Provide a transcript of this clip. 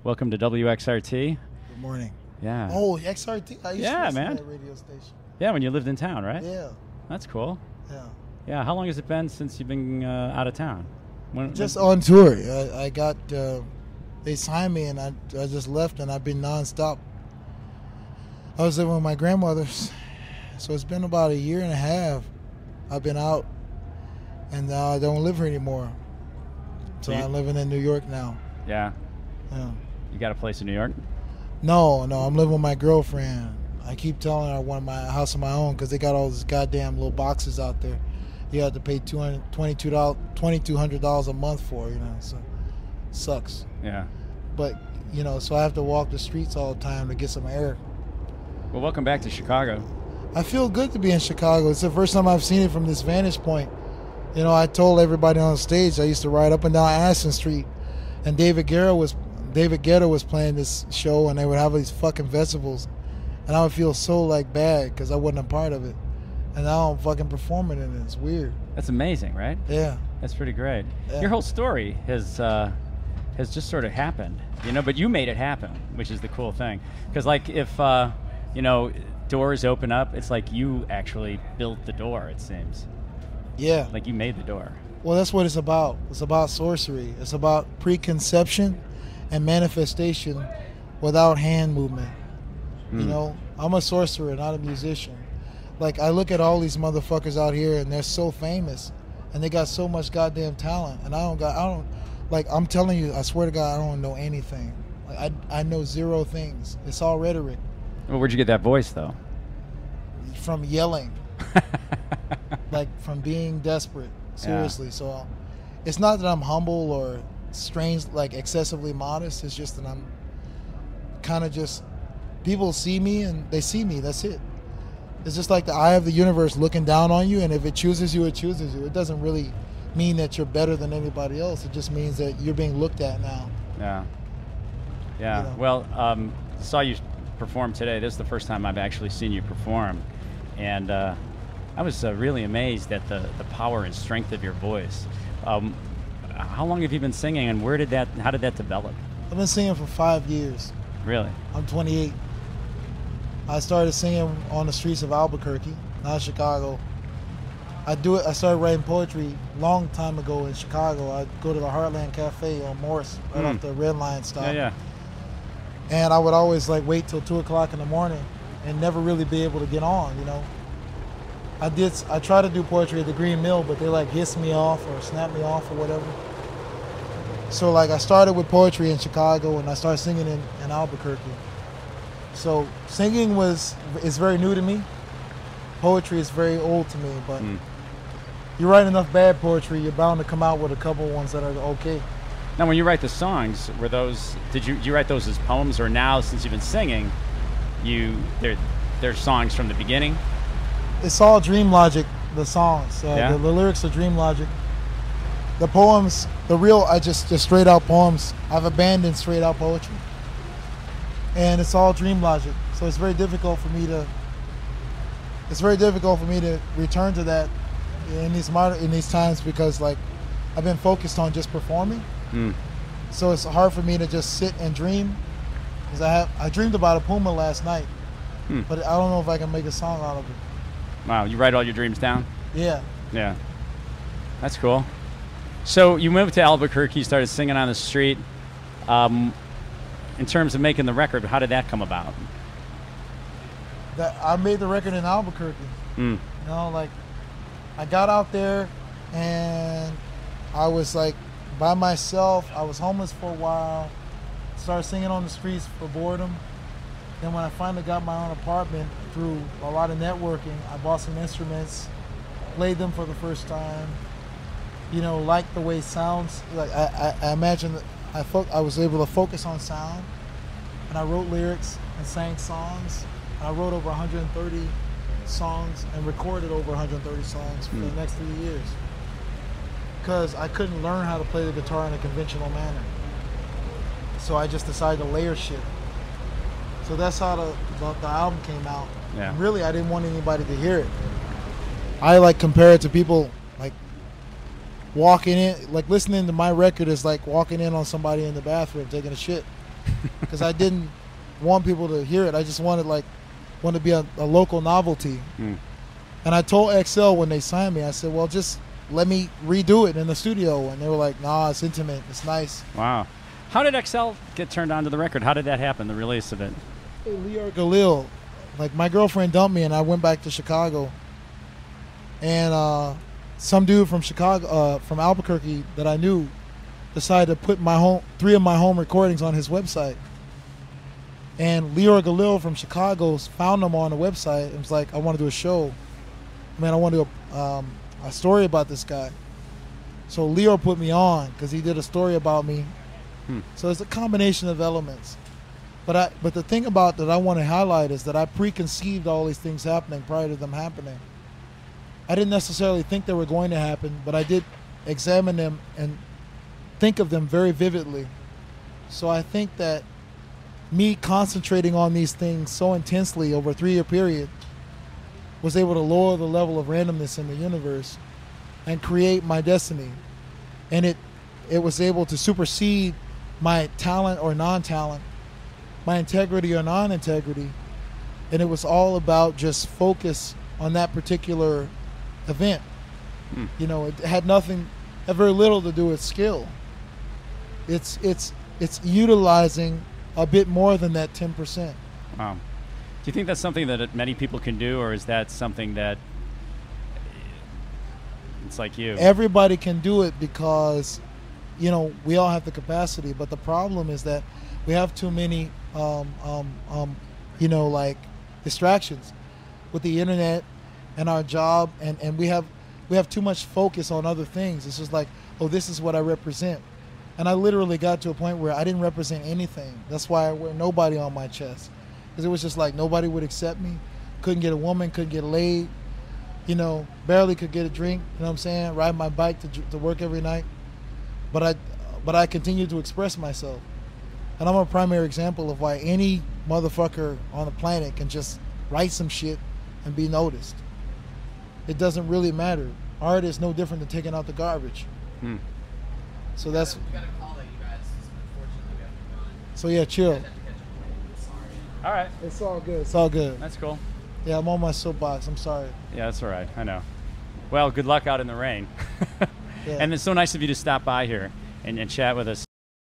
Welcome to WXRT. Good morning. Yeah. Oh, XRT. I used to listen man. to that radio station. Yeah, when you lived in town, right? Yeah. That's cool. Yeah. Yeah. How long has it been since you've been out of town? Just on tour. I got. They signed me, and I just left, and I've been nonstop. I was living with my grandmothers, so it's been about a year and a half. I've been out, and I don't live here anymore. So I'm living in New York now. Yeah. Yeah. You got a place in New York? No, I'm living with my girlfriend. I keep telling her I want my house of my own because they got all these goddamn little boxes out there. You have to pay $2,200 a month for, so it sucks. Yeah. But, so I have to walk the streets all the time to get some air. Well, welcome back to Chicago. I feel good to be in Chicago. It's the first time I've seen it from this vantage point. I told everybody on stage I used to ride up and down Addison Street, and David Guetta was playing this show, and they would have these fucking festivals, and I would feel so bad because I wasn't a part of it, and now I'm fucking performing in it. It's weird. That's amazing, right? Yeah. That's pretty great. Yeah. Your whole story has just sort of happened, but you made it happen, which is the cool thing. Because if doors open up, it's like you actually built the door, it seems. Yeah. Like you made the door. Well, that's what it's about. It's about sorcery. It's about preconception and manifestation without hand movement. I'm a sorcerer, not a musician. I look at all these motherfuckers out here, and they're so famous, and they got so much goddamn talent, and I'm telling you, I swear to God, I don't know anything. I know zero things. It's all rhetoric. Well, where'd you get that voice, though? From yelling. From being desperate. Seriously. Yeah. So it's not that I'm humble or strange, excessively modest. It's just that I'm kind of just, people see me and they see me. That's it. It's just like the eye of the universe looking down on you, and if it chooses you, it chooses you. It doesn't really mean that you're better than anybody else. It just means that you're being looked at now. Yeah. Yeah. Well, saw you perform today. This is the first time I've actually seen you perform, and I was really amazed at the power and strength of your voice. How long have you been singing, and how did that develop? I've been singing for 5 years. Really? I'm 28. I started singing on the streets of Albuquerque, not Chicago. I started writing poetry a long time ago in Chicago. I'd go to the Heartland Cafe on Morris, right off the Red Line stop. Yeah. And I would always wait till 2 o'clock in the morning and never really be able to get on, I tried to do poetry at the Green Mill, but they hiss me off or snap me off or whatever. So I started with poetry in Chicago, and I started singing in Albuquerque. So singing is very new to me. Poetry is very old to me, but you write enough bad poetry, you're bound to come out with a couple ones that are okay. Now, when you write the songs, did you write those as poems, or now, since you've been singing, they're songs from the beginning? It's all dream logic, the songs. The lyrics are dream logic. The poems, just straight out poems. I've abandoned straight out poetry. And it's all dream logic. So it's very difficult for me to return to that in these times, because I've been focused on just performing. So it's hard for me to just sit and dream, because I dreamed about a puma last night, but I don't know if I can make a song out of it. Wow, you write all your dreams down? Yeah. Yeah. That's cool. So you moved to Albuquerque, you started singing on the street. In terms of making the record, how did that come about? I made the record in Albuquerque. I got out there, and I was by myself. I was homeless for a while. Started singing on the streets for boredom. Then when I finally got my own apartment, through a lot of networking, I bought some instruments, played them for the first time. Liked the way it sounds. I imagine that I was able to focus on sound, and I wrote lyrics and sang songs. I wrote over 130 songs and recorded over 130 songs for the next 3 years, because I couldn't learn how to play the guitar in a conventional manner. So I just decided to layer shit. So that's how the album came out. Yeah. And really, I didn't want anybody to hear it. I compare it to people walking in, listening to my record is like walking in on somebody in the bathroom taking a shit. because I didn't want people to hear it. I just wanted to be a local novelty. And I told XL when they signed me, I said, well, just let me redo it in the studio. And they were like, nah, it's intimate, it's nice. Wow. How did XL get turned on to the record? How did that happen, the release of it? Hey, Leor Galil, like my girlfriend dumped me and I went back to Chicago. And some dude from Chicago, from Albuquerque that I knew, decided to put 3 of my home recordings on his website. And Leor Galil from Chicago found them on the website and was like, I want to do a show. Man, I want to do a story about this guy. So Leor put me on because he did a story about me. So it's a combination of elements. But the thing about that I want to highlight is that I preconceived all these things happening prior to them happening. I didn't necessarily think they were going to happen, but I did examine them and think of them very vividly. So I think that me concentrating on these things so intensely over a 3-year period was able to lower the level of randomness in the universe and create my destiny. And it was able to supersede my talent or non-talent, my integrity or non-integrity. And it was all about just focus on that particular event. You know, it had very little to do with skill. It's utilizing a bit more than that 10%. Wow. Do you think that's something that many people can do, or is that something that it's like you? Everybody can do it because, you know, we all have the capacity, but the problem is that we have too many, you know, like distractions with the internet and our job, and we have too much focus on other things. It's just like, oh, this is what I represent. And I literally got to a point where I didn't represent anything. That's why I wear nobody on my chest. Because it was just like nobody would accept me. Couldn't get a woman, couldn't get laid. You know, barely could get a drink. You know what I'm saying? Ride my bike to work every night. But I continued to express myself. And I'm a primary example of why any motherfucker on the planet can just write some shit and be noticed. It doesn't really matter. Art is no different than taking out the garbage. So that's. We got a call that you guys. Unfortunately, we have to go on. So yeah, chill. Sorry. All right. It's all good. It's all good. That's cool. Yeah, I'm on my soapbox. I'm sorry. Yeah, that's all right. I know. Well, good luck out in the rain. Yeah. And it's so nice of you to stop by here and chat with us.